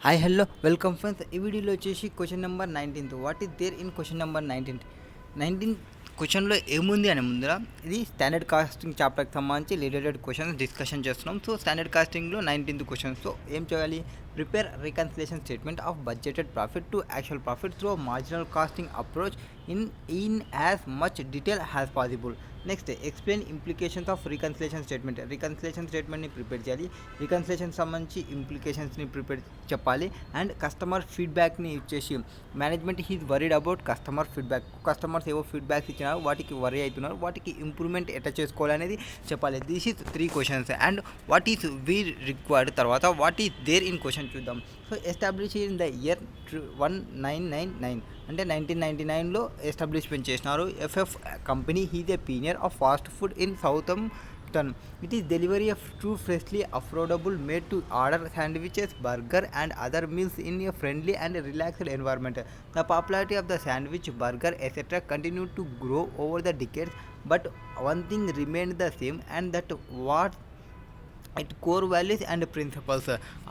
Hi hello welcome friends. ఈ వీడియోలో వచ్చేసి question number 19. What is there in question number 19 క్వశ్చన్లో ఏముంది అని ముందర ఇది స్టాండర్డ్ కాస్టింగ్ చాప్టర్కి సంబంధించి రిలేటెడ్ క్వశ్చన్స్ డిస్కషన్ చేస్తున్నాం. సో స్టాండర్డ్ కాస్టింగ్లో 19th క్వశ్చన్. సో ఏం చేయాలి? Prepare reconciliation statement of budgeted profit to actual profit through marginal costing approach in as much detail as possible. Next explain implications of reconciliation statement. Reconciliation స్టేట్మెంట్ని prepare చేయాలి. Reconciliation సంబంధించి ఇంప్లికేషన్స్ని prepare చెప్పాలి. And customer ఫీడ్బ్యాక్ని ఇచ్చేసి management is worried about customer feedback. Customers ఏవో feedbacks ఇచ్చినారు, వాటికి వరీ అవుతున్నారు, వాటికి ఇంప్రూవ్మెంట్ ఎట్లా చేసుకోవాలనేది చెప్పాలి. This is 3 questions. And what is we required తర్వాత what is there in question చూద్దాం. So establish in the year 1999 అంటే 1999లో ఎస్టాబ్లిష్మెంట్ చేసినారు. FF company is a pioneer of fast food in south It is delivery of true freshly affordable made to order sandwiches, burger and other meals in a friendly and relaxed environment. The popularity of the sandwich, burger etc. continued to grow over the decades, but one thing remained the same, and that what its core values and principles.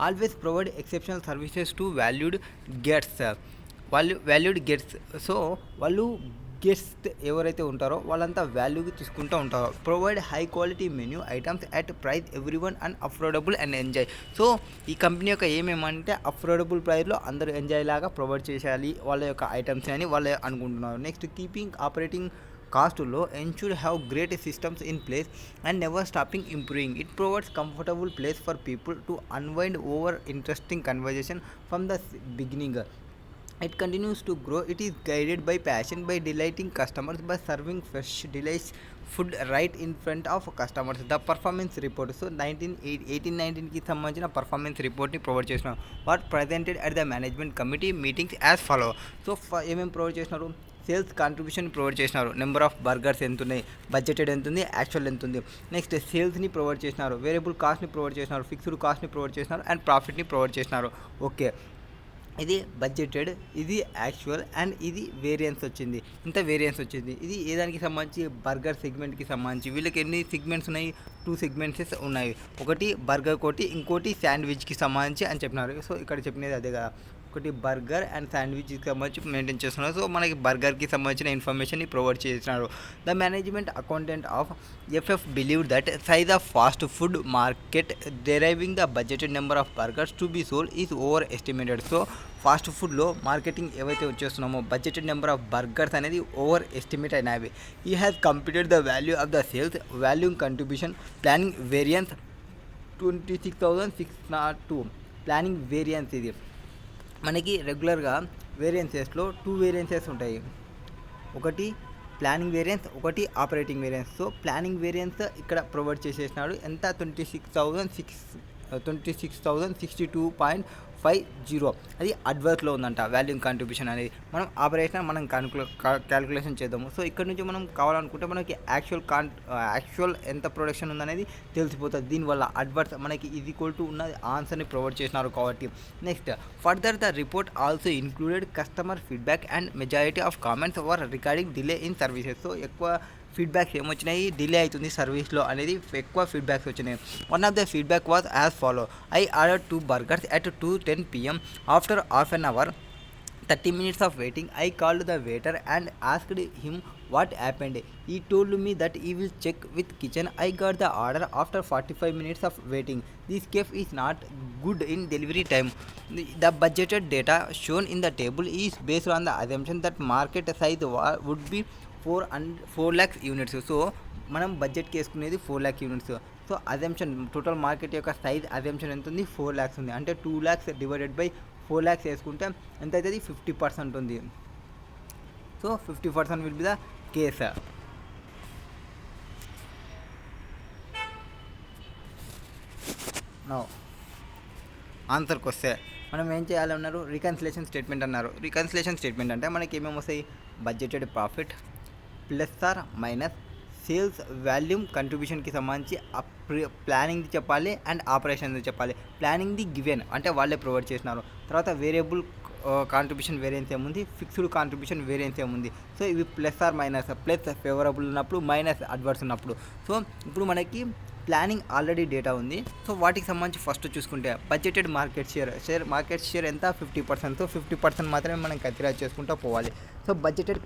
Always provide exceptional services to valued guests. So వాళ్ళు guest ఎవరైతే ఉంటారో వాళ్ళంతా వాల్యూకి తీసుకుంటూ ఉంటారో. Provide high quality menu items at price every one and affordable and enjoy. So ఈ company యొక్క ఏమేమంటే affordable ప్రైస్లో అందరూ ఎంజాయ్ లాగా ప్రొవైడ్ చేసేయాలి వాళ్ళ యొక్క ఐటమ్స్ అని వాళ్ళు అనుకుంటున్నారు. Next keeping operating cost low, ensure have great systems in place and never stopping improving. It provides comfortable place for people to unwind over interesting conversation from the beginning. It continues to grow. It is guided by passion, by delighting customers, by serving fresh delicious food right in front of customers. The performance report. So 18-19కి సంబంధించిన performance రిపోర్ట్ని provide చేసినారు. What presented at the management committee meetings as follow. So ఏమేమి provide చేసినారు? Sales contribution provide చేసినారు. Number of burgers ఎంత ఉన్నాయి, budgeted ఎంత ఉంది, యాక్చువల్ ఎంత ఉంది. నెక్స్ట్ సేల్స్ని ప్రొవైడ్ చేసినారు, వేరియబుల్ కాస్ట్ని ప్రొవైడ్ చేసినారు, ఫిక్స్డ్ కాస్ట్ని ప్రొవైడ్ చేసినారు అండ్ ప్రాఫిట్ని ప్రొవైడ్ చేసినారు. ఓకే, ఇది బడ్జెటెడ్, ఇది యాక్చువల్ అండ్ ఇది వేరియన్స్ వచ్చింది. ఇంత వేరియన్స్ వచ్చింది. ఇది ఏ దానికి సంబంధించి? బర్గర్ సెగ్మెంట్కి సంబంధించి. వీళ్ళకి ఎన్ని సెగ్మెంట్స్ ఉన్నాయి? 2 సెగ్మెంట్స్ ఉన్నాయి. ఒకటి బర్గర్ కోటి, ఇంకోటి శాండ్విచ్కి సంబంధించి అని చెప్పినారు. సో ఇక్కడ చెప్పినది అదే కదా, ఒకటి బర్గర్ అండ్ శాండ్విచ్కి సంబంధించి మెయింటైన్ చేస్తున్నారు. సో మనకి బర్గర్కి సంబంధించిన ఇన్ఫర్మేషన్ని ప్రొవైడ్ చేస్తున్నారు. The management accountant of FF believe that size of fast food market deriving the budgeted number of burgers to be sold is overestimated. So fast ఫుడ్లో marketing ఏవైతే వచ్చేస్తున్నామో budgeted number of burgers అనేది overestimate అయినవి. ఈ has computed the value of the sales, volume contribution, planning variance 26,602. Planning variance ఇది మనకి రెగ్యులర్గా వేరియన్సెస్లో 2 వేరియన్సెస్ ఉంటాయి. ఒకటి ప్లానింగ్ వేరియన్స్, ఒకటి operating variance. So planning variance ఇక్కడ ప్రొవైడ్ చేసేసినాడు. ఎంత? 26,062.50. అది అడ్వర్స్లో ఉందంట వాల్యూమ్ కంట్రిబ్యూషన్ అనేది. మనం ఆపరేషన్ మనం క్యాలిక్యులేషన్ చేద్దాము. సో ఇక్కడ నుంచి మనం కావాలనుకుంటే మనకి యాక్చువల్ ఎంత ప్రొడక్షన్ ఉందనేది తెలిసిపోతుంది. దీనివల్ల అడ్వర్స్ మనకి ఇది ఈక్వల్ టు ఉన్న ఆన్సర్ని ప్రొవైడ్ చేసినారు కాబట్టి. Next further the report also included customer feedback and majority of comments were regarding delay in services. So ఎక్కువ ఫీడ్బ్యాక్స్ ఏమొచ్చినాయి? డిలే అవుతుంది సర్వీస్లో అనేది ఎక్కువ ఫీడ్బ్యాక్స్ వచ్చినాయి. One of the feedback was as follow. I order 2 burgers at 2:10 PM. After half an hour, 30 minutes of waiting, I called the waiter and asked him what happened. He told me that he will check with kitchen. I got the order after 45 minutes of waiting. This case is not good in delivery time. The budgeted data shown in the table is based on the assumption that market size would be 4 lakh units. So మనం బడ్జెట్కి వేసుకునేది 4 lakh units. So assumption total market యొక్క size assumption ఎంత ఉంది? 4 lakhs ఉంది. అంటే 2 lakhs divided by 4 lakhs వేసుకుంటే ఎంత అవుతుంది? 50% ఉంది. So 50% will be the case. No ఆన్సర్కి వస్తే మనం ఏం చేయాలన్నారు? రికన్సిలేషన్ స్టేట్మెంట్ అన్నారు. రికన్సిలేషన్ స్టేట్మెంట్ అంటే మనకి ఏమేమి వస్తాయి? Budgeted profit plus or minus sales volume కంట్రిబ్యూషన్కి సంబంధించి ప్లానింగ్ది చెప్పాలి అండ్ ఆపరేషన్ది చెప్పాలి. ప్లానింగ్ది గివెన్ అంటే వాళ్ళే ప్రొవైడ్ చేసినారు. తర్వాత వేరియబుల్ కాంట్రిబ్యూషన్ వేరియన్స్ ఏముంది, ఫిక్స్డ్ కాంట్రిబ్యూషన్ వేరియన్స్ ఏముంది. సో ఇవి plus or minus, plus favourable ఉన్నప్పుడు, మైనస్ అడ్వర్స్ ఉన్నప్పుడు. సో ఇప్పుడు మనకి ప్లానింగ్ ఆల్రెడీ డేటా ఉంది. సో వాటికి సంబంధించి ఫస్ట్ చూసుకుంటే బడ్జెటెడ్ మార్కెట్ మార్కెట్ షేర్ ఎంత 50%. సో 50% మాత్రమే మనం కన్సిడర్ చేసుకుంటూ పోవాలి. సో బడ్జెటెడ్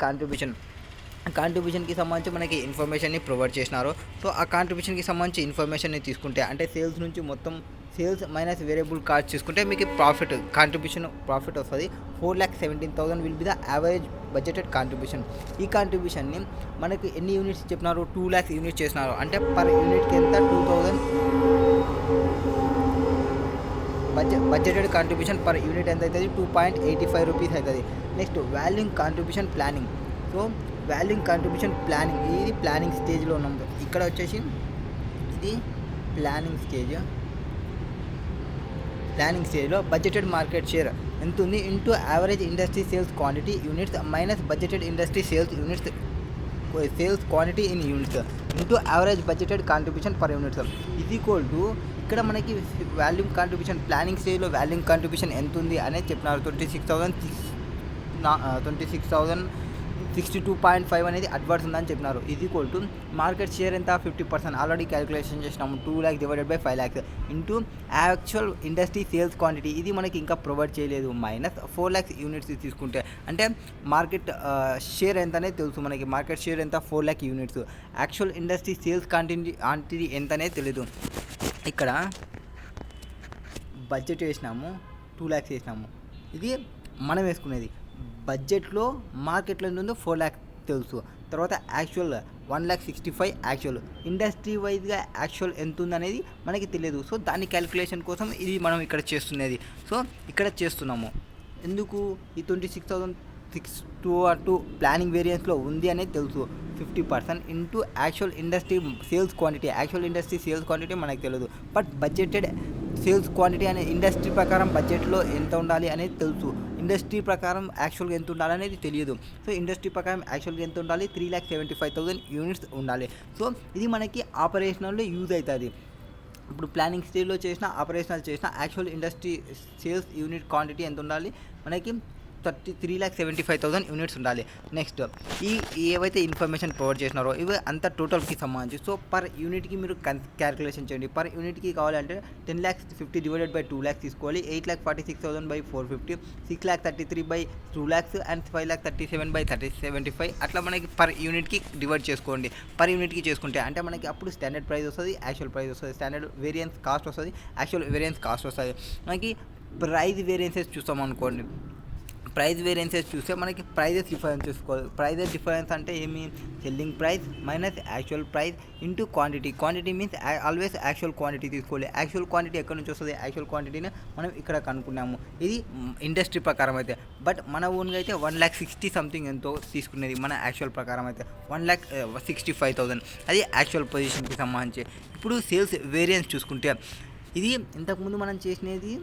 కాంట్రిబ్యూషన్కి సంబంధించి మనకి ఇన్ఫర్మేషన్ని ప్రొవైడ్ చేసినారు. సో ఆ కాంట్రిబ్యూషన్కి సంబంధించి ఇన్ఫర్మేషన్ని తీసుకుంటే అంటే సేల్స్ నుంచి మొత్తం సేల్స్ మైనస్ వేరియబుల్ కాస్ట్ చూసుకుంటే మీకు కాంట్రిబ్యూషన్ ప్రాఫిట్ వస్తుంది. 4,17,000 will be the average budgeted contribution. ఈ కాంట్రిబ్యూషన్ని మనకి ఎన్ని యూనిట్స్ చెప్పినారు, 2 lakhs యూనిట్స్ చేసినారు. అంటే పర్ యూనిట్కి ఎంత 2,000 బడ్జెటెడ్ కాంట్రిబ్యూషన్ పర్ యూనిట్ ఎంత అవుతుంది, 2.85 రూపీస్ అవుతుంది. Next volume contribution planning. So volume contribution planning ఇది ప్లానింగ్ స్టేజ్లో ఉన్నాం. ఇక్కడ వచ్చేసి ఇది ప్లానింగ్ స్టేజ్లో బడ్జెటెడ్ మార్కెట్ షేర్ ఎంత ఉంది into average industry sales quantity units minus budgeted industry sales quantity in units into average budgeted contribution per units ఇది ఈక్వల్ టు ఇక్కడ మనకి వాల్యూమ్ కాంట్రిబ్యూషన్ ప్లానింగ్ స్టేజ్లో వాల్యూమ్ కాంట్రిబ్యూషన్ ఎంత ఉంది అనేది చెప్పినారు. 26,062.5 అనేది అడ్వర్స్ ఉందని చెప్పినారు. ఇది ఈక్వల్ టు మార్కెట్ షేర్ ఎంత 50%. ఆల్రెడీ క్యాలిక్యులేషన్ చేసినాము. 2 lakhs divided by 5 lakhs into actual industry sales quantity ఇది మనకి ఇంకా ప్రొవైడ్ చేయలేదు. మైనస్ 4 lakhs యూనిట్స్ తీసుకుంటే అంటే మార్కెట్ షేర్ ఎంత అనేది తెలుసు మనకి. మార్కెట్ షేర్ ఎంత 4 lakh units. Actual industry sales quantity ఎంత అనేది తెలీదు. ఇక్కడ బడ్జెట్ వేసినాము 2 lakhs వేసినాము. ఇది మనం వేసుకునేది. బడ్జెట్లో మార్కెట్లో ఎంత ఉందో 4 lakhs తెలుసు. తర్వాత యాక్చువల్ 1,65,000 యాక్చువల్. ఇండస్ట్రీ వైజ్గా యాక్చువల్ ఎంత ఉందనేది మనకి తెలియదు. సో దాని క్యాలిక్యులేషన్ కోసం ఇది మనం ఇక్కడ చేస్తున్నది. సో ఇక్కడ చేస్తున్నాము. ఎందుకు ఈ 26,622 ప్లానింగ్ వేరియన్స్లో ఉంది అనేది తెలుసు. 50% into actual industry sales quantity మనకు తెలియదు. బట్ బడ్జెటెడ్ సేల్స్ క్వాంటిటీ అనే ఇండస్ట్రీ ప్రకారం బడ్జెట్లో ఎంత ఉండాలి అనేది తెలుసు. ఇండస్ట్రీ ప్రకారం యాక్చువల్గా ఎంత ఉండాలి అనేది తెలియదు. సో ఇండస్ట్రీ ప్రకారం యాక్చువల్గా ఎంత ఉండాలి, 3,75,000 యూనిట్స్ ఉండాలి. సో ఇది మనకి ఆపరేషనల్లో యూజ్ అవుతుంది. ఇప్పుడు ప్లానింగ్ స్టేజ్లో చేసిన ఆపరేషనల్ చేసిన actual industry sales unit quantity ఎంత ఉండాలి మనకి 3,75,000 యూనిట్స్ ఉండాలి. నెక్స్ట్ ఏవైతే ఇన్ఫర్మేషన్ ప్రొవైడ్ చేసినారో ఇవి అంతా టోటల్కి సంబంధించి. సో పర్ యూనిట్కి మీరు క్యాలిక్యులేషన్ చేయండి. పర్ యూనిట్కి కావాలంటే 10,50,000 డివైడెడ్ బై 2 lakhs తీసుకోవాలి. 8,46,000 by 450, 6,33,000 by 2 lakhs and 5,37,000 by 375 అట్లా మనకి పర్ యూనిట్కి డివైడ్ చేసుకోండి. పర్ యూనిట్కి చేసుకుంటే అంటే మనకి అప్పుడు స్టాండర్డ్ ప్రైస్ వస్తుంది, యాక్చువల్ ప్రైస్ వస్తుంది, స్టాండర్డ్ వేరియన్స్ కాస్ట్ వస్తుంది, యాక్చువల్ వేరియన్స్ కాస్ట్ వస్తుంది. మనకి ప్రైస్ వేరియన్సెస్ చూస్తాం అనుకోండి. ప్రైస్ వేరియన్సెస్ చూస్తే మనకి ప్రైజెస్ డిఫరెన్స్ చూసుకోవాలి. ప్రైజెస్ డిఫరెన్స్ అంటే ఏమి, selling price minus actual price into quantity means always actual quantity తీసుకోవాలి. యాక్చువల్ క్వాంటిటీ ఎక్కడి నుంచి వస్తుంది, యాక్చువల్ క్వాంటిటీని మనం ఇక్కడ కనుక్కున్నాము. ఇది ఇండస్ట్రీ ప్రకారం అయితే. బట్ మన ఓన్గా అయితే 1,60,000 సంథింగ్ ఎంతో తీసుకునేది. మన యాక్చువల్ ప్రకారం అయితే 1,65,000 అది యాక్చువల్ పొజిషన్కి సంబంధించి. ఇప్పుడు సేల్స్ వేరియన్స్ చూసుకుంటే ఇది ఇంతకుముందు మనం చేసినది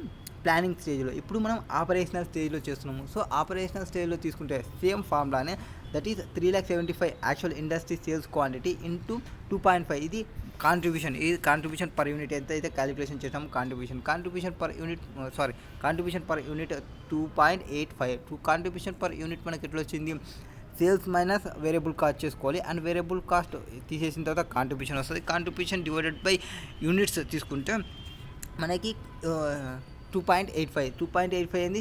ప్లానింగ్ స్టేజ్లో, ఇప్పుడు మనం ఆపరేషనల్ స్టేజ్లో చేస్తున్నాము. సో ఆపరేషనల్ స్టేజ్లో తీసుకుంటే సేమ్ ఫార్ములానే, that is 3,75,000 actual industry sales quantity into 2.5 ఇది కాంట్రిబ్యూషన్ పర్ యూనిట్ ఎంత అయితే క్యాలిక్యులేషన్ చేసాము. Contribution per unit 2.85. Contribution per unit మనకి ఎట్లా వచ్చింది, సేల్స్ మైనస్ వేరియబుల్ కాస్ట్ చేసుకోవాలి. అండ్ వేరియబుల్ కాస్ట్ తీసేసిన తర్వాత కాంట్రిబ్యూషన్ వస్తుంది. కాంట్రిబ్యూషన్ డివైడెడ్ బై యూనిట్స్ తీసుకుంటే మనకి 2.85 అనేది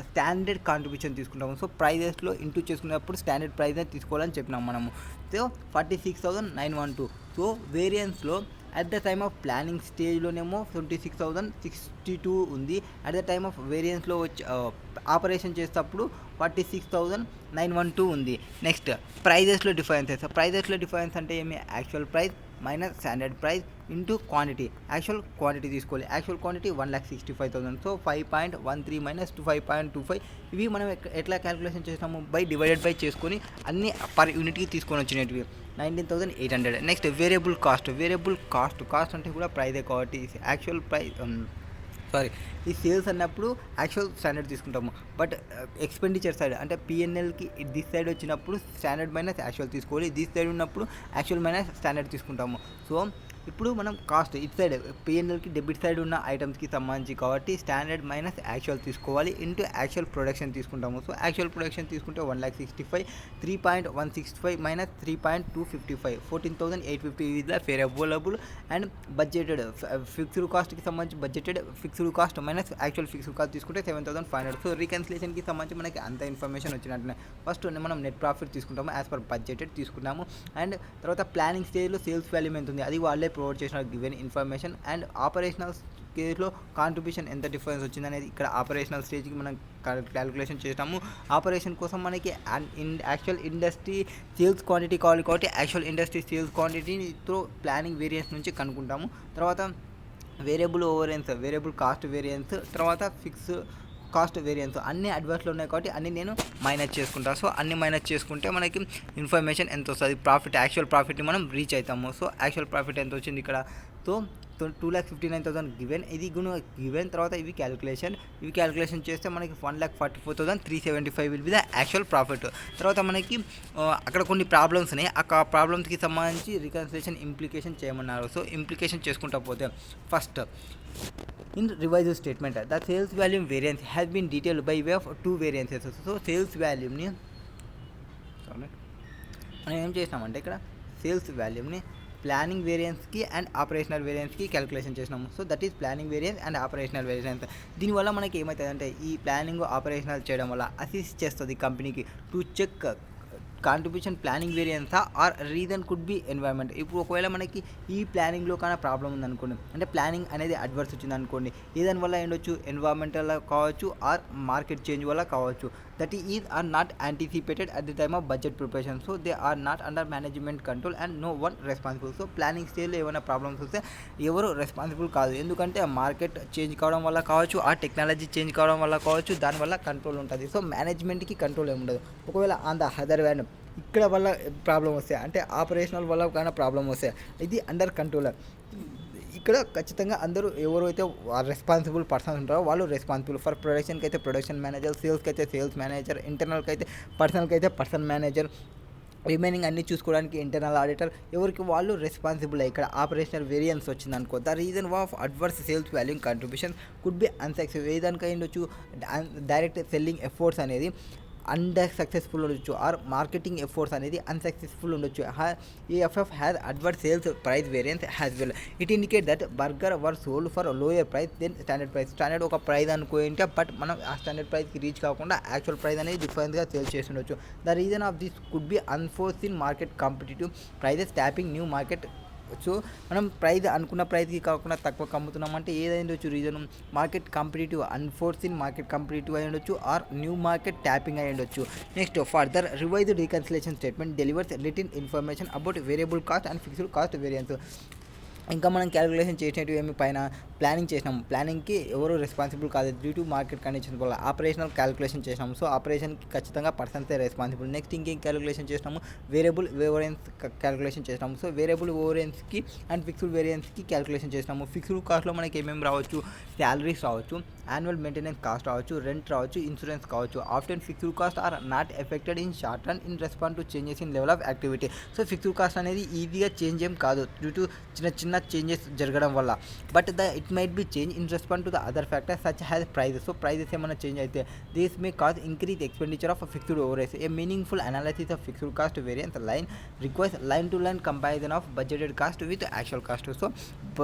స్టాండర్డ్ కాంట్రిబ్యూషన్ తీసుకుంటాము. సో ప్రైజెస్లో ఇంటూ చేసుకునేటప్పుడు స్టాండర్డ్ ప్రైజ్ తీసుకోవాలని చెప్పినాం మనము. సో 46,912. సో వేరియన్స్లో at the time of planning స్టేజ్లోనేమో 26,062 ఉంది. అట్ ద టైమ్ ఆఫ్ వేరియన్స్లో వచ్చి ఆపరేషన్ చేసేటప్పుడు 46,912 ఉంది. నెక్స్ట్ ప్రైజెస్లో డిఫరెన్స్ అంటే ఏమి, actual price minus standard price into quantity. Actual quantity తీసుకోవాలి. Actual quantity 1,65,000. సో 5.13 మైనస్ 5.25 ఇవి మనం ఎట్లా క్యాలిక్యులేషన్ చేసినాము, డివైడెడ్ బై చేసుకొని అన్ని పర్ యూనిట్కి తీసుకొని వచ్చినవి 19,800. నెక్స్ట్ వేరియబుల్ కాస్ట్ అంటే కూడా ప్రైజే కాబట్టి యాక్చువల్ ప్రైస్ ఈ సేల్స్ అన్నప్పుడు యాక్చువల్ స్టాండర్డ్ తీసుకుంటాము. బట్ ఎక్స్పెండిచర్ సైడ్ అంటే పిఎన్ఎల్కి దిస్ సైడ్ వచ్చినప్పుడు స్టాండర్డ్ మైనస్ యాక్చువల్ తీసుకోవాలి. దిస్ సైడ్ ఉన్నప్పుడు యాక్చువల్ మైనస్ స్టాండర్డ్ తీసుకుంటాము. సో ఇప్పుడు మనం కాస్ట్ ఇటు సైడ్ పిఎన్ఎల్కి డెబిట్ సైడ్ ఉన్న ఐటమ్స్కి సంబంధించి కాబట్టి స్టాండర్డ్ మైనస్ యాక్చువల్ తీసుకోవాలి ఇంటూ యాక్చువల్ ప్రొడక్షన్ తీసుకుంటాము. సో యాక్చువల్ ప్రొడక్షన్ తీసుకుంటే 1,65,000 3.165 minus 3.255 14,850 is the fair available and budgeted fixed కాస్ట్కి సంబంధించి budgeted fixed cost minus actual fixed cost తీసుకుంటే 7,500. సో రీకన్సిలేషన్కి సంబంధించి మనకి అంత ఇన్ఫర్మేషన్ వచ్చినట్టునే ఫస్ట్ మనం నెట్ ప్రాఫిట్ తీసుకుంటాము యాజ్ పర్ బడ్జెటెడ్ తీసుకున్నాము. అండ్ తర్వాత ప్లానింగ్ స్టేజ్లో సేల్స్ వాల్యూమ్ ఎంత ఉంది అది వాళ్ళే ప్రొవైడ్ చేసిన గివెన్ ఇన్ఫర్మేషన్. అండ్ ఆపరేషనల్ కేసులో కాంట్రిబ్యూషన్ ఎంత డిఫరెన్స్ వచ్చింది అనేది ఇక్కడ ఆపరేషనల్ స్టేజ్కి మనం క్యాలిక్యులేషన్ చేసినాము. ఆపరేషన్ కోసం మనకి యాక్చువల్ ఇండస్ట్రీ సేల్స్ క్వాంటిటీ కావాలి కాబట్టి యాక్చువల్ ఇండస్ట్రీ సేల్స్ క్వాంటిటీతో ప్లానింగ్ వేరియన్స్ నుంచి కనుక్కుంటాము. తర్వాత వేరియబుల్ ఓవరెన్స్ వేరియబుల్ కాస్ట్ వేరియన్స్ తర్వాత ఫిక్స్ కాస్ట్ వేరియన్స్ అన్ని అడ్వర్స్లో ఉన్నాయి కాబట్టి అన్ని నేను మైనస్ చేసుకుంటాను. సో అన్ని మైనస్ చేసుకుంటే మనకి ఇన్ఫర్మేషన్ ఎంత వస్తుంది ప్రాఫిట్ యాక్చువల్ ప్రాఫిట్ని మనం రీచ్ అవుతాము. సో యాక్చువల్ ప్రాఫిట్ ఎంత వచ్చింది ఇక్కడ సో 2,59,000 గివెన్ ఇది గివెన్. తర్వాత ఇవి క్యాలిక్యులేషన్ చేస్తే మనకి 1,44,375 will be the actual profit. తర్వాత మనకి అక్కడ కొన్ని ప్రాబ్లమ్స్ ఉన్నాయి ఆ ప్రాబ్లమ్స్కి సంబంధించి రికన్సిలేషన్ ఇంప్లికేషన్ చేయమన్నారు. సో ఇంప్లికేషన్ చేసుకుంటా పోతే first in revised statement the sales volume variance has been detailed by way of two variances. So sales వాల్యూమ్ని మనం ఏం చేసినామంటే ఇక్కడ సేల్స్ వాల్యూమ్ని ప్లానింగ్ వేరియన్స్కి అండ్ ఆపరేషనల్ వేరియన్స్కి క్యాలిక్యులేషన్ చేసినాము. So that is planning variance and operational variance. దీనివల్ల మనకి ఏమవుతుందంటే ఈ ప్లానింగ్ ఆపరేషనల్ చేయడం వల్ల అసిస్ట్ చేస్తుంది కంపెనీకి టు చెక్ కాంట్రిబ్యూషన్ ప్లానింగ్ వేరియన్సా or reason could be environment. ఇప్పుడు ఒకవేళ మనకి ఈ ప్లానింగ్లో కానీ ప్రాబ్లం ఉందనుకోండి అంటే ప్లానింగ్ అనేది అడ్వర్స్ వచ్చింది అనుకోండి ఏదాని వల్ల ఉండొచ్చు ఎన్వైర్న్మెంటల్ కావచ్చు ఆర్ మార్కెట్ చేంజ్ వల్ల కావచ్చు. That is or not anticipated at the time of budget preparation. So they are not under management control and no one responsible. So planning స్టేజ్లో ఏమైనా ప్రాబ్లమ్స్ వస్తే ఎవరు రెస్పాన్సిబుల్ కాదు ఎందుకంటే మార్కెట్ చేంజ్ కావడం వల్ల కావచ్చు ఆ టెక్నాలజీ చేంజ్ కావడం వల్ల కావచ్చు దానివల్ల కంట్రోల్ ఉంటుంది. సో మేనేజ్మెంట్కి కంట్రోల్ ఏమి ఉండదు. ఒకవేళ ఆన్ ద అదర్ హ్యాండ్ ఇక్కడ వల్ల ప్రాబ్లం వస్తాయి అంటే ఆపరేషనల్ వల్ల కానీ ప్రాబ్లం వస్తాయి ఇది అండర్ కంట్రోల్. ఇక్కడ ఖచ్చితంగా అందరూ ఎవరైతే రెస్పాన్సిబుల్ పర్సన్స్ ఉంటారో వాళ్ళు రెస్పాన్సిబుల్. ఫర్ ప్రొడక్షన్కి అయితే ప్రొడక్షన్ మేనేజర్, సేల్స్కి అయితే సేల్స్ మేనేజర్, ఇంటర్నల్కి అయితే పర్సన్ మేనేజర్, రిమైనింగ్ అన్నీ చూసుకోవడానికి ఇంటర్నల్ ఆడిటర్ ఎవరికి వాళ్ళు రెస్పాన్సిబుల్. ఇక్కడ ఆపరేషనల్ వేరియన్స్ వచ్చింది అనుకో the reason of adverse sales volume contribution could be unsuccess. ఏదానికి అయ్యిండొచ్చు డైరెక్ట్ సెల్లింగ్ ఎఫర్ట్స్ అనేది సక్సెస్ఫుల్ ఉండొచ్చు ఆర్ మార్కెటింగ్ ఎఫర్ట్స్ అనేది అన్సక్సెస్ఫుల్ ఉండొచ్చు. EFF has adverse sales price variance has well. It indicate that burger were sold for lower price than standard price. Standard ఒక price అనుకుంటే but మనం ఆ standard ప్రైస్కి reach కాకుండా యాక్చువల్ ప్రైస్ అనేది డిఫరెంట్గా సేల్ చేసి ఉండొచ్చు. The reason of this could be unforeseen market competitive prices tapping new market. So మనం ప్రైస్ అనుకున్న ప్రైస్కి కాకుండా తక్కువ అమ్ముతున్నామంటే ఏదైండొచ్చు reason market competitive unforeseen market competitive అయి ఉండొచ్చు ఆర్ న్యూ మార్కెట్ ట్యాపింగ్ అయి ఉండొచ్చు. Next further revised reconciliation statement delivers written information about variable cost and fixed cost variance. ఇంకా మనం క్యాలిక్యులేషన్ చేసినట్టు ఏమి పైన ప్లానింగ్ చేసినాము ప్లానింగ్కి ఎవరు రెస్పాన్సిబుల్ కాదు డ్యూ టు మార్కెట్ కండిషన్స్ వల్ల ఆపరేషనల్ క్యాలిక్యులేషన్ చేసినాము. సో ఆపరేషన్కి ఖచ్చితంగా పర్సన్సే రెస్పాన్సిబుల్. నెక్స్ట్ ఇంకేం క్యాలిక్యులేషన్ చేసినాము వేరియబుల్ వేరియన్స్ క్యాలిక్యులేషన్ చేసినాము. సో వేరియబుల్ వేరియన్స్కి అండ్ ఫిక్స్డ్ వేరియన్స్కి క్యాలిక్యులేషన్ చేసినాము. ఫిక్స్డ్ కాస్ట్లో మనకి ఏమేమి రావచ్చు శాలరీస్ రావచ్చు, యాన్యువల్ మెయింటెనెన్స్ కాస్ట్ రావచ్చు, రెంట్ రావచ్చు, ఇన్సూరెన్స్ కావచ్చు. After fixed cost are not effected in short run in response to changes in level of activity. So fixed cost అనేది ఈజీగా చేంజ్ ఏం కాదు డ్యూ టు చిన్న చేంజెస్ జరగడం వల్ల but it might be change in response to the other factor such has prices. So prices ఏమైనా change అయితే this may cause increase expenditure of fixed overage. A meaningful analysis of fixed cost variance line requires line to line comparison of budgeted cost with actual cost. So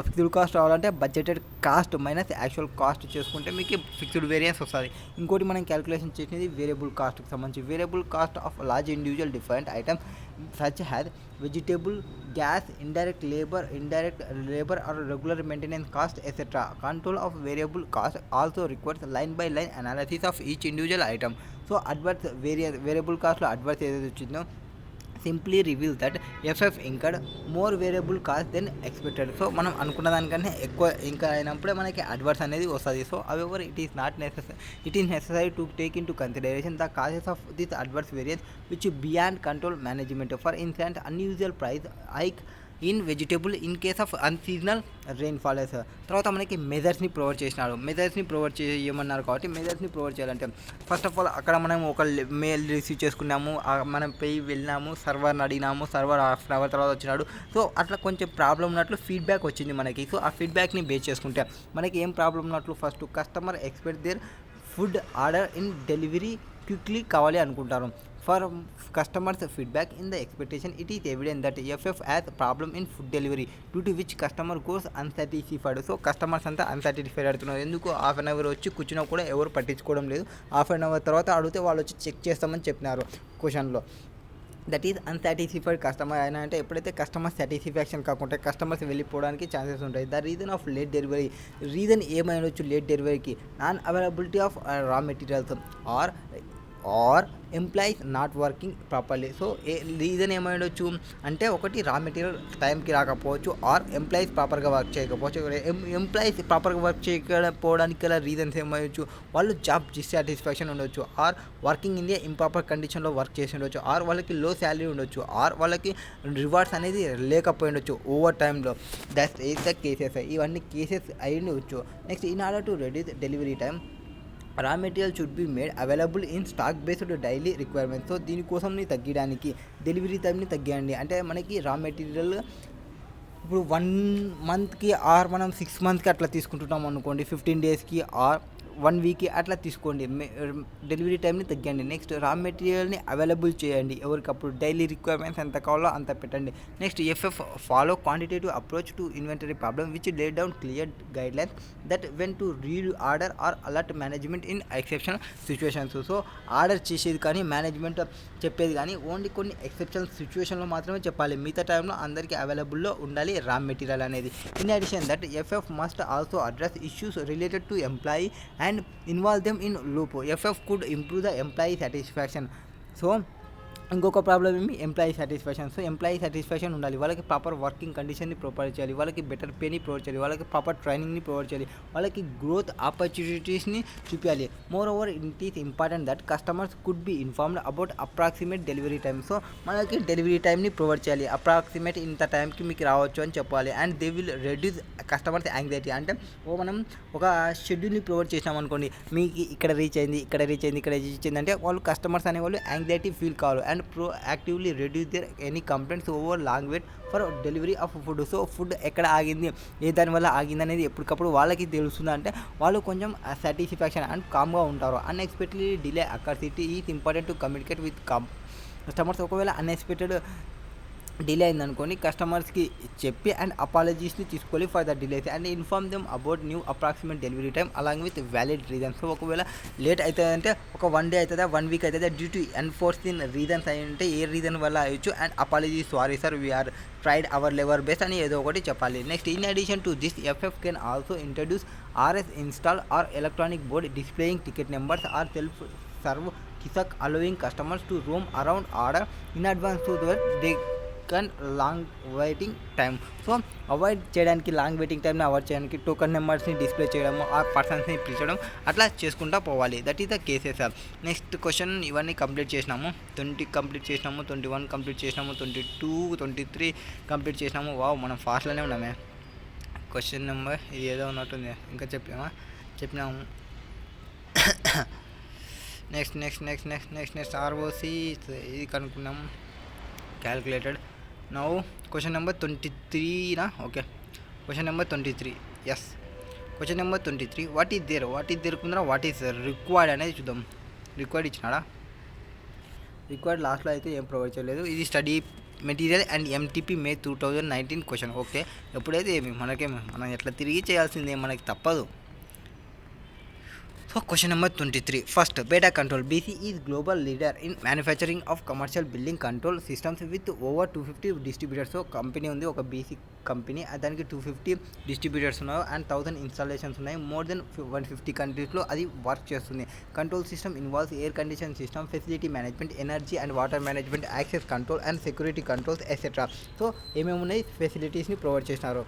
fixed cost రావాలంటే budgeted cost minus actual cost చేసుకుంటే మీకు fixed variance వస్తుంది. ఇంకోటి మనం calculation చేసేది variable కాస్ట్కి సంబంధించి variable cost of large individual different items such as vegetable, gas, indirect labor or regular maintenance cost etc. Control of variable cost also requires line by line analysis of each individual item. So adverse variable cost లో adverse ఏదైతే వచ్చిందో simply reveal that FF incurred more variable cost than expected. So మనం అనుకున్న దానికంటే ఎక్కువ ఇంకా అయినప్పుడే మనకి అడ్వర్స్ అనేది వస్తుంది. So however it is necessary to take in to consideration the causes of this adverse variance which beyond control management. For instance unusual price hike in vegetable in case of unseasonal rainfall. తర్వాత మనకి మెజర్స్ని provide చేసినారు. మెజర్స్ని provide చేయమన్నారు కాబట్టి మెజర్స్ని provide చేయాలంటే first of all అక్కడ మనం ఒక mail receive చేసుకున్నాము, మనం పోయి వెళ్ళినాము, సర్వర్ని అడిగినాము, సర్వర్ హాఫ్ అన్ అవర్ తర్వాత వచ్చినాడు. సో అట్లా కొంచెం ప్రాబ్లం ఉన్నట్లు ఫీడ్బ్యాక్ వచ్చింది మనకి. సో ఆ ఫీడ్బ్యాక్ని బేస్ చేసుకుంటే మనకి ఏం ప్రాబ్లం ఉన్నట్లు first customer expect their food order in delivery quickly కావాలి అనుకుంటారు. For customers' feedback in the expectation, it is evident that FF has a problem in food delivery due to which customer goes unsatisfied. So customers అంతా unsatisfied అవుతున్నారు. ఎందుకు half an hour వచ్చి కూర్చున్నా కూడా ఎవరు పట్టించుకోవడం లేదు. హాఫ్ అన్ అవర్ తర్వాత అడిగితే వాళ్ళు వచ్చి చెక్ చేస్తామని చెప్పినారు క్వశ్చన్లో. దట్ ఈస్ అన్సాటిస్ఫైడ్ కస్టమర్ అయినా అంటే ఎప్పుడైతే కస్టమర్ సాటిస్ఫాక్షన్ కాకుండా కస్టమర్స్ వెళ్ళిపోవడానికి ఛాన్సెస్ ఉంటాయి. The reason of late delivery, reason ఏమైనా లేట్ డెలివరీకి non availability of raw materials or employees not working properly. So reason ఏమైండొచ్చు అంటే ఒకటి రా మెటీరియల్ టైంకి రాకపోవచ్చు, ఆర్ ఎంప్లాయీస్ ప్రాపర్గా వర్క్ చేయకపోవచ్చు. ఎంప్లాయీస్ ప్రాపర్గా వర్క్ చేయకపోవడానికి గల రీజన్స్ ఏమయ్యొచ్చు, వాళ్ళు జాబ్ డిస్సాటిస్ఫాక్షన్ ఉండొచ్చు, or working in the improper కండిషన్లో వర్క్ చేసి ఉండొచ్చు, ఆర్ వాళ్ళకి లో శాలరీ ఉండొచ్చు, ఆర్ వాళ్ళకి రివార్డ్స్ అనేది లేకపోయి ఉండొచ్చు ఓవర్ టైంలో. That is the cases. ఇవన్నీ కేసెస్ అయి ఉండొచ్చు. Next in order to reduce delivery time raw material should be made available in stock based daily requirements. So దీనికోసంని తగ్గించడానికి డెలివరీ టైంని తగ్గియండి. అంటే మనకి రా మెటీరియల్ ఇప్పుడు 1 మంత్కి ఆర్ మనం 6 మంత్కి అట్లా తీసుకుంటున్నాం అనుకోండి, 15 డేస్కి ఆర్ 1 వీక్కి అట్లా తీసుకోండి. డెలివరీ టైంని తగ్గండి. నెక్స్ట్ రా మెటీరియల్ని అవైలబుల్ చేయండి. ఎవరికప్పుడు డైలీ రిక్వైర్మెంట్స్ ఎంత కావాలో అంత పెట్టండి. Next FF follow quantitative approach to inventory problem which lay down clear guidelines that when to read order or alert management in exceptional situations. So order చేసేది కానీ మేనేజ్మెంట్ చెప్పేది కానీ ఓన్లీ కొన్ని ఎక్సెప్షనల్ సిచ్యువేషన్లో మాత్రమే చెప్పాలి. మిగతా టైంలో అందరికీ అవైలబుల్లో ఉండాలి రా మెటీరియల్ అనేది. In addition that FF must also address issues related to employee and involve them in loop. FF could improve the employee satisfaction. So ఇంకొక ప్రాబ్లం ఏమి employee satisfaction. So employee satisfaction ఉండాలి. వాళ్ళకి proper working కండిషన్ని provide చేయాలి, వాళ్ళకి better పేని provide చేయాలి, వాళ్ళకి proper ట్రైనింగ్ని provide చేయాలి, వాళ్ళకి గ్రోత్ ఆపర్చునిటీస్ని చూపించాలి. More over it is important that customers could be informed about approximate delivery time. So మనకి డెలివరీ టైంని ప్రొవైడ్ చేయాలి. అప్రాక్సిమేట్ ఇంత టైంకి మీకు రావచ్చు అని చెప్పాలి. And they will reduce customers anxiety. అంటే మనం ఒక షెడ్యూల్ని ప్రొవైడ్ చేసినాం అనుకోండి, మీకు ఇక్కడ రీచ్ అయింది, ఇక్కడ రీచ్ అయింది, ఇక్కడ రీచ్ అయింది అంటే వాళ్ళు కస్టమర్స్ అనేవాళ్ళు యాంగ్జైటీ ఫీల్ కావాలి. And proactively reduce their any complaints over long wait for delivery of food. So food ఎక్కడ ఆగింది, ఏ దానివల్ల ఆగింది అనేది ఎప్పటికప్పుడు వాళ్ళకి తెలుస్తుంది. అంటే వాళ్ళు కొంచెం సాటిస్ఫాక్షన్ అండ్ కామ్గా ఉంటారు. Unexpectedly delay occurs. It is important to communicate with customers. ఒకవేళ అన్ఎక్స్పెక్టెడ్ డిలే అయిందనుకోని కస్టమర్స్కి చెప్పి అండ్ అపాలజీస్ని తీసుకోవాలి for the delays and inform them about new approximate delivery time along with valid reasons. So ఒకవేళ late అవుతుందంటే ఒక 1 day అవుతుందా, 1 week అవుతుందా, due to enforced reasons అయి ఉంటే ఏ రీజన్ వల్ల అయ్యొచ్చు and apology sorry sir we are tried our level best అని ఏదో ఒకటి చెప్పాలి. Next in addition to this FF can also introduce RS install or electronic board displaying ticket numbers or self serve kiosk allowing customers to roam around order in advance to they and long waiting time. So avoid చేయడానికి long waiting టైంని avoid చేయడానికి token నెంబర్స్ని display చేయడము, ఆ పర్సన్స్ని పిలిచడం అట్లా చేసుకుంటూ పోవాలి. That is the cases. Next question ఇవన్నీ కంప్లీట్ చేసినాము. 20 కంప్లీట్ చేసినాము, 21 కంప్లీట్ చేసినాము, 22, 23 కంప్లీట్ చేసినాము. వావ్ మనం ఫాస్ట్లోనే ఉన్నామే. క్వశ్చన్ నెంబర్ ఇది ఏదో ఉన్నట్టుంది, ఇంకా చెప్పినాము. నెక్స్ట్ ROC ఇది కనుక్కున్నాము. Calculated. Now question number 23 okay. Question number 23 yes. Question number 23 what is there కుందరా వాట్ ఈజ్ రిక్వైర్డ్ అనేది చూద్దాం. రిక్వైర్డ్ ఇచ్చినాడా? రిక్వైర్డ్ లాస్ట్లో అయితే ఏం ప్రొవైడ్ చేయలేదు. ఇది study material and MTP May 2019 question. Okay ఎప్పుడైతే మనం ఎట్లా తిరిగి చేయాల్సిందే, మనకి తప్పదు. So question number 23. First, beta control. BC is global leader in manufacturing of commercial building control systems with over 250 distributors. So company ఉంది ఒక BC కంపెనీ, దానికి 250 డిస్ట్రిబ్యూటర్స్ ఉన్నాయి అండ్ 1000 ఇన్స్టాలేషన్స్ ఉన్నాయి. మోర్ దెన్ 150 కంట్రీస్లో అది వర్క్ చేస్తుంది. Control system involves air condition system, facility management, energy and water management, access control and security controls etcetera. So ఏమేమి ఉన్నాయి, ఫెసిలిటీస్ని ప్రొవైడ్ చేసినారు.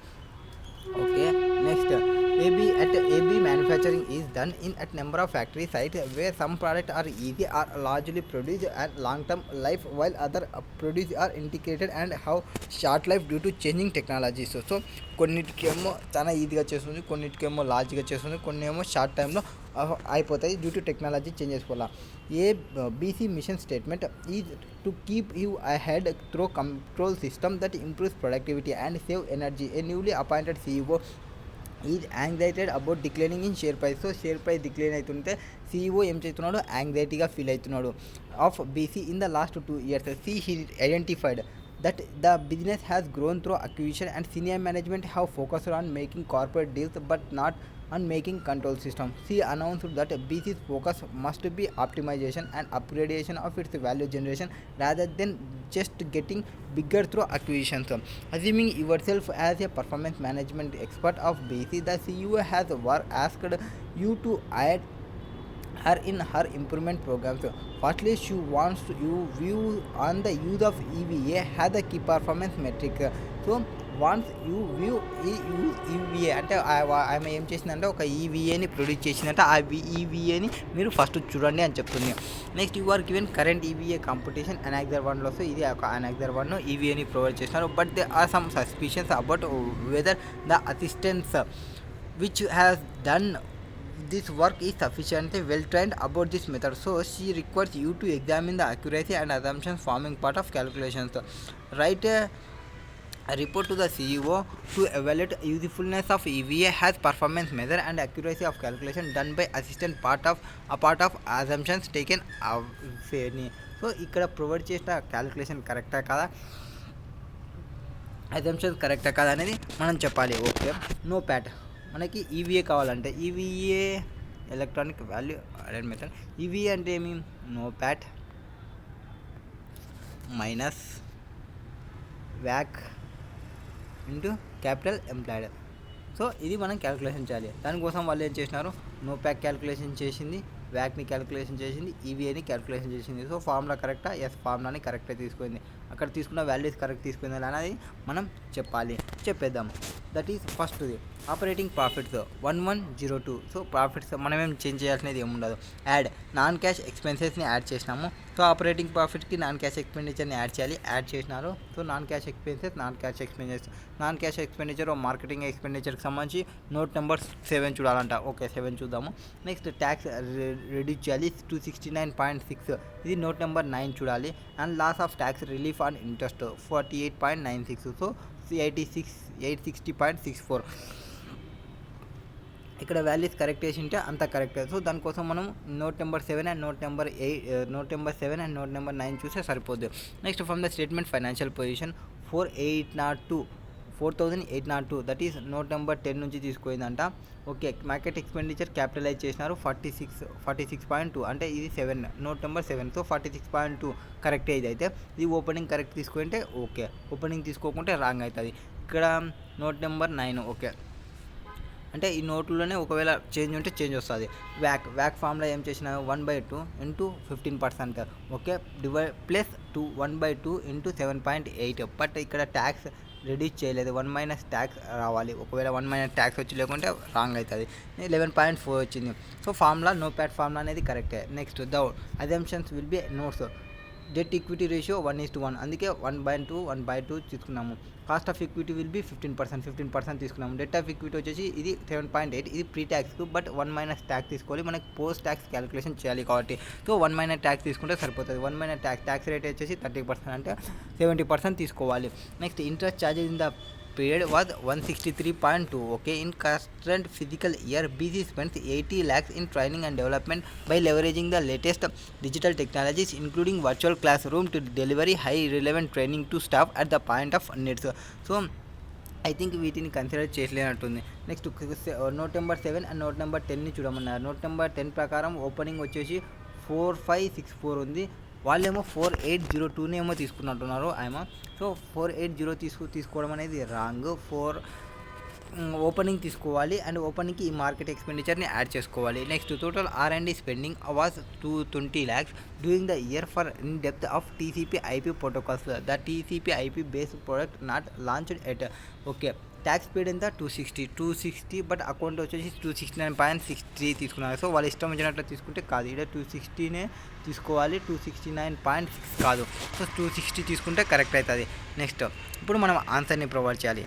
Okay next AB manufacturing is done in at number of factory sites where some products are easy or largely produced and long-term life while other produce are integrated and have short life due to changing technologies. So కొన్నిటికేమో చాలా ఈజీగా చేస్తుంది, కొన్నిటికేమో లార్జ్గా చేస్తుంది, కొన్ని ఏమో short టైంలో అయిపోతాయి due to technology changes వల్ల. A BC mission statement is to keep you ahead through control system that improves productivity and save energy. A newly appointed CEO is anxieted about declining in share price. So share price decline అవుతుంటే CEO ఏం చేస్తున్నాడు, యాంగ్జైటీగా feel అవుతున్నాడు. Of BC in the last 2 years he identified that the business has grown through acquisition and senior management have focused on making corporate deals but not on making control systems. She announced that BC's focus must be optimization and upgradation of its value generation rather than just getting bigger through acquisitions. Assuming yourself as a performance management expert of BC, the CEO has asked you to add her in her improvement programs. Firstly, she wants you view on the use of EVA as a key performance metric. So once you view use EVA అంటే ఆమె ఏం చేసిందంటే ఒక ఈవీఏని produce చేసిందంటే ఆ ఈవీఏని మీరు first చూడండి అని చెప్తుంది. Next you are given current EVA competition annexure 1లో. సో ఇది ఒక అనెక్సర్ 1 ఈవీఏని ప్రొవైడ్ చేస్తున్నారు. But they are some suspicions about whether the assistants which has done this work is sufficiently well trained about this method, so she requires you to examine the accuracy and assumptions forming part of calculations. Write a report to the CEO to evaluate usefulness of EVA as performance measure and accuracy of calculation done by assistant part of assumptions taken away. So ఇక్కడ provide చేసిన calculation కరెక్టా కదా, assumptions కరెక్టా కదా అనేది మనం చెప్పాలి. Okay, NOPAT మనకి ఈవీఏ కావాలంటే EVA electronic value added method. EVA అంటే ఏమి, నో ప్యాట్ మైనస్ వ్యాక్ ఇంటూ క్యాపిటల్ ఎంప్లాయిడ్. సో ఇది మనం క్యాలిక్యులేషన్ చేయాలి. దానికోసం వాళ్ళు ఏం చేసినారు, నో ప్యాక్ క్యాలిక్యులేషన్ చేసింది, వ్యాక్ని క్యాలిక్యులేషన్ చేసింది, ఈవీఏని క్యాలిక్యులేషన్ చేసింది. సో ఫార్ములా కరెక్టా, ఎస్ ఫార్ములాని కరెక్ట్గా తీసుకుంది, అక్కడ తీసుకున్న వాల్యూస్ కరెక్ట్ తీసుకుంది అనేది మనం చెప్పేద్దాం. దట్ ఈస్ ఫస్ట్ది ఆపరేటింగ్ ప్రాఫిట్స్ 1102. సో ప్రాఫిట్స్ మనం ఏం చేంజ్ చేయాల్సినది ఏముండదు. యాడ్ నాన్ క్యాష్ ఎక్స్పెన్సెస్ని యాడ్ చేసినాము. సో ఆపరేటింగ్ ప్రాఫిట్కి నాన్ క్యాష్ ఎక్స్పెండిచర్ని యాడ్ చేయాలి, యాడ్ చేసినారు. So non cash expenditure marketing ఎక్స్పెండిచర్కి సంబంధించి నోట్ నెంబర్ 7 చూడాలంట. ఓకే 7 చూద్దాము. నెక్స్ట్ ట్యాక్స్ రెడ్యూస్ చేయాలి 269.6, ఇది నోట్ నెంబర్ 9 చూడాలి. And loss of tax relief on interest 48.96, so 860.64. ఇక్కడ వాల్యూస్ కరెక్ట్ చేసి ఉంటే అంత కరెక్ట్. సో దానికోసం మనం note number 7 and note number 9 చూస్తే సరిపోద్ది. Next from the statement financial position 4,802 that is not number 10 నుంచి తీసుకుపోయిందంట. ఓకే, మార్కెట్ ఎక్స్పెండిచర్ క్యాపిటలైజ్ చేసినారు 46.2 అంటే ఇది 7 నోట్ నెంబర్ 7. సో 46.2 కరెక్టే. ఇది అయితే ఇది ఓపెనింగ్ కరెక్ట్ తీసుకుంటే ఓకే, ఓపెనింగ్ తీసుకోకుంటే రాంగ్ అవుతుంది. ఇక్కడ నోట్ నెంబర్ 9 ఓకే అంటే ఈ నోట్లోనే ఒకవేళ చేంజ్ ఉంటే చేంజ్ వస్తుంది. వ్యాక్ ఫామ్లో ఏం చేసిన 1/2 into 15%, okay divide plus 1/2 into 7.8. But ఇక్కడ ట్యాక్స్ రెడ్యూస్ చేయలేదు, 1 - ట్యాక్స్ రావాలి. ఒకవేళ 1 - ట్యాక్స్ వచ్చి లేకుంటే రాంగ్ అవుతుంది. 11.4 వచ్చింది. So formula NOPAT formula అనేది కరెక్టే. Next the assumptions will be notes. Debt equity ratio 1:1, అందుకే 1/2 తీసుకున్నాము. Cost of equity will be 15% తీసుకున్నాము. డెట్ ఆఫ్ ఈక్విటీ వచ్చేసి ఇది 7.8, ఇది ప్రీ ట్యాక్స్కు. బట్ 1 - ట్యాక్స్ తీసుకోవాలి, మనకి పోస్ట్ ట్యాక్స్ క్యాలిక్యులేషన్ చేయాలి కాబట్టి. సో 1 - ట్యాక్స్ తీసుకుంటే సరిపోతుంది. 1 - ట్యాక్స్ రేట్ వచ్చేసి 30% అంటే 70% తీసుకోవాలి. Next interest charges in the period was 163.2. Okay, in current fiscal year BC spends 80 lakhs in training and development by leveraging the latest digital technologies including virtual classroom to deliver high relevant training to staff at the point of needs. So I think వీటిని consider చేయలేనట్టుంది. Next note number 7 and note number 10ని చూడమన్నారు. Note number 10 ప్రకారం opening వచ్చేసి 4564 ఉంది, వాళ్ళేమో 4802 ఏమో తీసుకున్నట్టున్నారు ఆయమ. So 480 తీసుకోవడం అనేది రాంగ్. ఓపెనింగ్ తీసుకోవాలి అండ్ ఓపెనింగ్కి ఈ మార్కెట్ ఎక్స్పెండిచర్ని యాడ్ చేసుకోవాలి. Next total R&D spending was 220 lakhs during the year for in depth of TCP/IP protocols. The TCP/IP based product not launched at. Okay, tax పేడ్ ఎంత 260 బట్ అకౌంట్ వచ్చేసి 269.63 తీసుకున్నారు. So వాళ్ళు ఇష్టం వచ్చినట్లు తీసుకుంటే కాదు, ఇక్కడ 260నే తీసుకోవాలి, 269.6 కాదు. సో 260 తీసుకుంటే కరెక్ట్ అవుతుంది. నెక్స్ట్ ఇప్పుడు మనం ఆన్సర్ని ప్రొవైడ్ చేయాలి,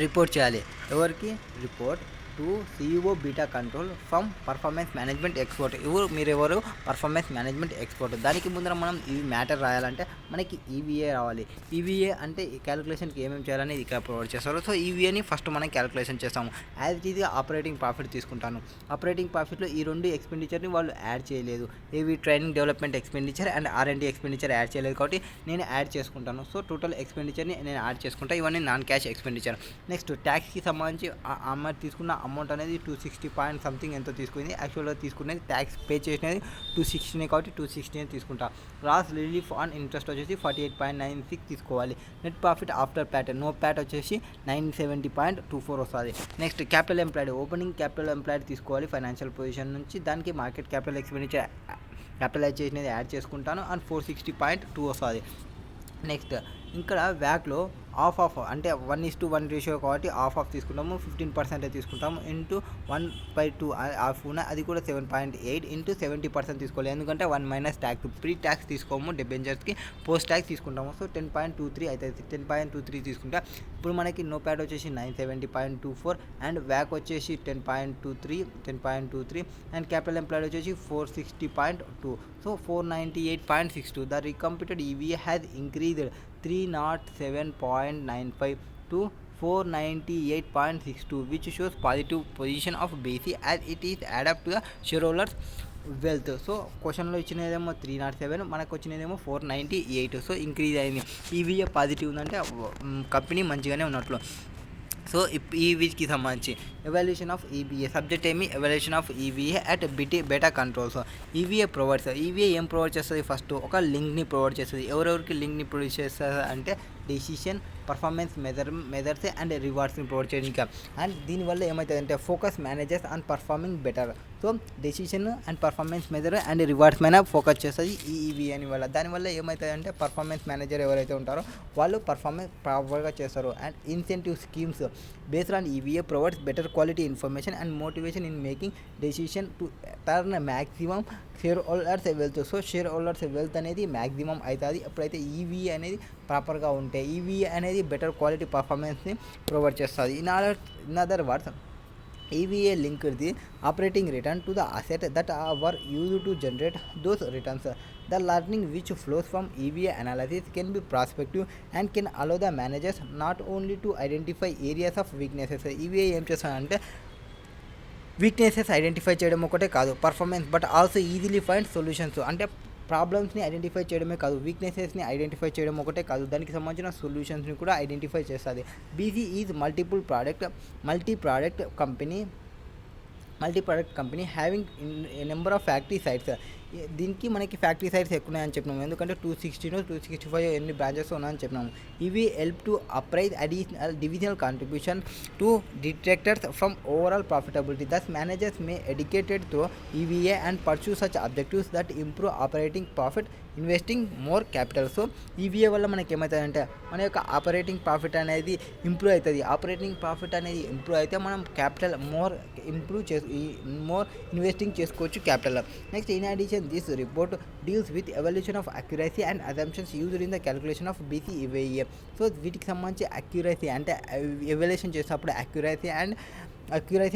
రిపోర్ట్ చేయాలి. ఎవరికి report to CEO beta control from performance management expert. మీరెవరు పర్ఫార్మెన్స్ మేనేజ్మెంట్ ఎక్స్పర్ట్. దానికి ముందర మనం ఈ మ్యాటర్ రాయాలంటే మనకి EVA రావాలి. EVA అంటే ఈ క్యాలిక్యులేషన్కి ఏమేమి చేయాలని ఇక్కడ ప్రొవైడ్ చేస్తారు. సో EVAని ఫస్ట్ మనం క్యాలిక్యులేషన్ చేస్తాము. యాజ్ ఇట్ ఈజ్గా ఆపరేటింగ్ ప్రాఫిట్ తీసుకుంటాను. ఆపరేటింగ్ ప్రాఫిట్లో ఈ రెండు ఎక్స్పెండిచర్ని వాళ్ళు యాడ్ చేయలేదు, ఏవి training development expenditure and R&D expenditure add చేయలేదు కాబట్టి నేను యాడ్ చేసుకుంటాను. సో టోటల్ ఎక్స్పెండిచర్ని నేను యాడ్ చేసుకుంటాను. ఇవన్నీ నాన్ క్యాష్ ఎక్స్పెండిచర్. నెక్స్ట్ ట్యాక్స్కి సంబంధించి అమ్మ తీసుకున్న అమౌంట్ అనేది 260 పాయింట్ సంథింగ్ ఎంతో తీసుకుంది. యాక్చువల్గా తీసుకునేది ట్యాక్స్ పే చేసినది 260 కాబట్టి 260 తీసుకుంటా. లాస్ రిలీఫ్ ఆన్ ఇంట్రెస్ట్ వచ్చేసి 48.96 తీసుకోవాలి. Net profit after PAT NOPAT వచ్చేసి 970.24 వస్తుంది. Next capital employed, opening capital employed తీసుకోవాలి ఫైనాన్షియల్ పొజిషన్ నుంచి. దానికి మార్కెట్ క్యాపిటల్ ఎక్స్పెండిచర్ క్యాపిటలైజ్ చేసినది యాడ్ చేసుకుంటాను అండ్ 460.2 వస్తుంది. నెక్స్ట్ ఇక్కడ వ్యాక్లో ఆఫ్ అంటే 1:1 రేషియో కాబట్టి ఆఫ్ తీసుకుంటాము, 15% తీసుకుంటాము. ఇంటూ 1/2 ఆఫ్ ఉన్న అది కూడా 7.8 ఇంటూ 70% తీసుకోవాలి. ఎందుకంటే 1 మైనస్ ట్యాక్స్, ప్రీ ట్యాక్స్ తీసుకోము డెబెంచర్స్కి, పోస్ట్ ట్యాక్స్ తీసుకుంటాము. సో 10.23 అవుతుంది. 10.23 తీసుకుంటే ఇప్పుడు మనకి నో ప్యాడ్ వచ్చేసి 970.24 అండ్ వ్యాక్ వచ్చేసి 10.23 అండ్ క్యాపిటల్ ఎంప్లాయిడ్ వచ్చేసి 460.2. So 498.62. The recomputed EVA has increased 307.95 to 498.62, which shows positive position of BC as it is add up to the shareholders wealth. So క్వశ్చన్లో ఇచ్చినదేమో 307, మనకు వచ్చినదేమో 498. సో ఇంక్రీజ్ అయింది. EVA positive ఉందంటే company మంచిగానే ఉన్నట్లు. So ఈ వీచ్కి సంబంధించి ఎవాల్యుయేషన్ ఆఫ్ EVA సబ్జెక్ట్ ఏమి evaluation of EVA at beta controls. EVA provides, EVA ఏం ప్రొవైడ్ చేస్తుంది? ఫస్ట్ ఒక లింక్ని ప్రొవైడ్ చేస్తుంది. ఎవరెవరికి లింక్ని ప్రొవైడ్ చేస్తుంది అంటే డెసిషన్, పర్ఫార్మెన్స్ మెజర్స్ అండ్ రివార్డ్స్ని ప్రొవైడ్ చేయడానికి. అండ్ దీనివల్ల ఏమవుతుందంటే focus managers and performing better. So decision and performance measure and rewards మీద ఫోకస్ చేస్తుంది ఈ EVA వల్ల. దానివల్ల ఏమవుతుందంటే పర్ఫార్మెన్స్ మేనేజర్ ఎవరైతే ఉంటారో వాళ్ళు పర్ఫార్మెన్స్ ప్రాపర్గా చేస్తారు. And incentive schemes based on EVA provides better quality information and motivation in making decision to turn maximum share holders wealth. So share holders wealth అనేది మ్యాక్సిమం అవుతుంది ఎప్పుడైతే EVA అనేది ప్రాపర్గా ఉంటే. EVA అనేది బెటర్ క్వాలిటీ పర్ఫార్మెన్స్ని ప్రొవైడ్ చేస్తుంది. In other words EVA linked the operating return to the asset that were used to generate those returns. The learning which flows from EVA analysis can be prospective and can allow the managers not only to identify areas of weaknesses. EVA ఏం చేస్తానంటే weaknesses identify చేయడం ఒకటే కాదు performance, but also easily find solutions. అంటే ప్రాబ్లమ్స్ని identify చేయడమే కాదు, వీక్నెసెస్ని identify చేయడం ఒకటే కాదు, దానికి సంబంధించిన సొల్యూషన్స్ని కూడా ఐడెంటిఫై చేస్తుంది. BC is multi product company having number of factory sites. దీనికి మనకి ఫ్యాక్టరీ సైట్స్ ఎక్కువ ఉన్నాయని చెప్పినాము, ఎందుకంటే 265 ఎన్ని బ్రాంచెస్ ఉన్నాయని చెప్పినాము. ఇవి help to appraise additional divisional contribution to detractors from overall profitability. Thus managers may educated through EVA and pursue such objectives that improve operating profit investing more capital. So EVA వల్ల మనకి ఏమవుతుందంటే మన యొక్క operating profit అనేది improve అవుతుంది. Operating profit అనేది improve అయితే మనం క్యాపిటల్ మోర్ ఇన్వెస్టింగ్ చేసుకోవచ్చు capital. Next in addition this report deals with evaluation of accuracy and assumptions used in the calculation of BC EVA. So వీటికి సంబంధించి అక్యురసీ అంటే evaluation చేసినప్పుడు అక్యురసీ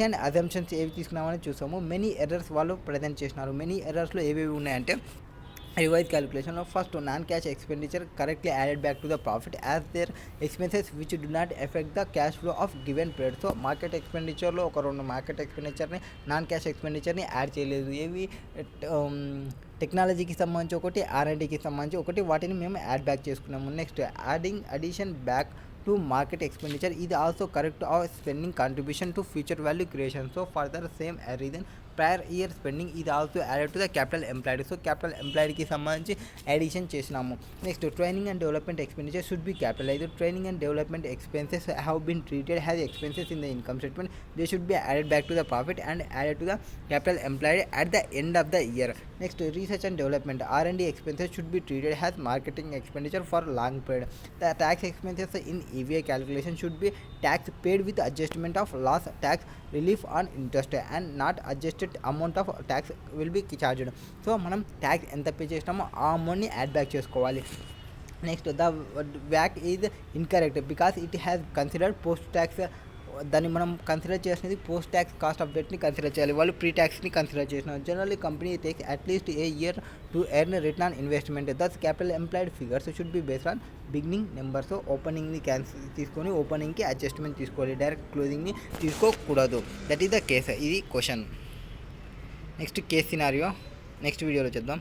అండ్ అజంప్షన్స్ ఏవి తీసుకున్నామని చూసాము. మెనీ ఎర్రర్స్ వాళ్ళు present చేసినారు. మెనీ ఎర్రర్స్లో ఏవేవి ఉన్నాయంటే revised calculation of first non-cash expenditure correctly added back to the profit as their expenses which do not affect the cash flow of given period. So market ఎక్స్పెండిచర్లో ఒక రెండు market ఎక్స్పెండిచర్ని non cash ఎక్స్పెండిచర్ని add చేయలేదు. ఏవి టెక్నాలజీకి సంబంధించి ఒకటి, R&Dకి సంబంధించి ఒకటి, వాటిని మేము యాడ్ బ్యాక్ చేసుకున్నాము. Next addition back to market expenditure is also correct of spending contribution to future value creation. So further same reason prior year spending is also added to the capital employed. So capital employed కి సంబంధించి addition చేసినాము. Next training and development expenditure should be capitalised. Training and development expenses have been treated has expenses in the income statement. They should be added back to the profit and added to the capital employed at the end of the year. Next, research and development R&D expenses should be treated as marketing expenditure for long period. The tax expenses in EVA calculation should be tax paid with adjustment of loss tax relief on interest and not adjusted amount of tax will be charged. So మనం tax ఎంత pay చేసినామో ఆ అమౌంట్ని add back చేసుకోవాలి. Next the VAT is incorrect because it has considered post tax. దాన్ని మనం consider చేసినది post tax cost of డెట్ని కన్సిడర్ చేయాలి, వాళ్ళు ప్రీ ట్యాక్స్ని కన్సిడర్ చేసినారు. Generally company takes at least a year to earn return on investment. Thus capital employed figures should be based on beginning numbers. ఓపెనింగ్ని cancel తీసుకొని ఓపెనింగ్కి అడ్జస్ట్మెంట్ తీసుకోవాలి, డైరెక్ట్ క్లోజింగ్ని తీసుకోకూడదు. That is the case. ఇది question. Next case scenario next వీడియోలో చూద్దాం.